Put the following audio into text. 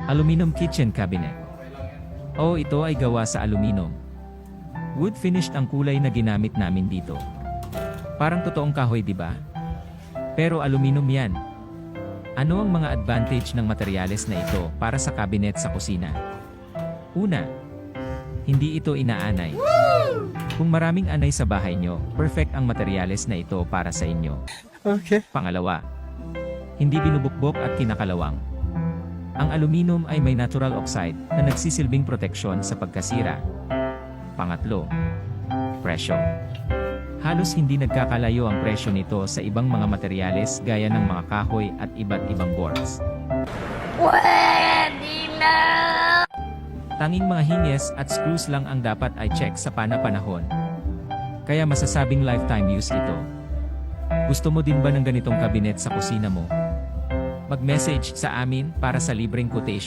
Aluminum kitchen cabinet. Oh, ito ay gawa sa aluminum. Wood finished ang kulay na ginamit namin dito. Parang totoong kahoy, di ba? Pero aluminum yan. Ano ang mga advantage ng materyales na ito para sa cabinet sa kusina? Una, hindi ito inaanay. Kung maraming anay sa bahay nyo, perfect ang materyales na ito para sa inyo. Okay. Pangalawa, hindi binubukbok at kinakalawang. Ang aluminum ay may natural oxide na nagsisilbing proteksyon sa pagkasira. Pangatlo, presyo. Halos hindi nagkakalayo ang presyo nito sa ibang mga materyales gaya ng mga kahoy at iba't ibang boards. Pwede na! Tanging mga hinges at screws lang ang dapat ay check sa pana-panahon. Kaya masasabing lifetime use ito. Gusto mo din ba ng ganitong cabinet sa kusina mo? Mag-message sa amin para sa libreng quotation.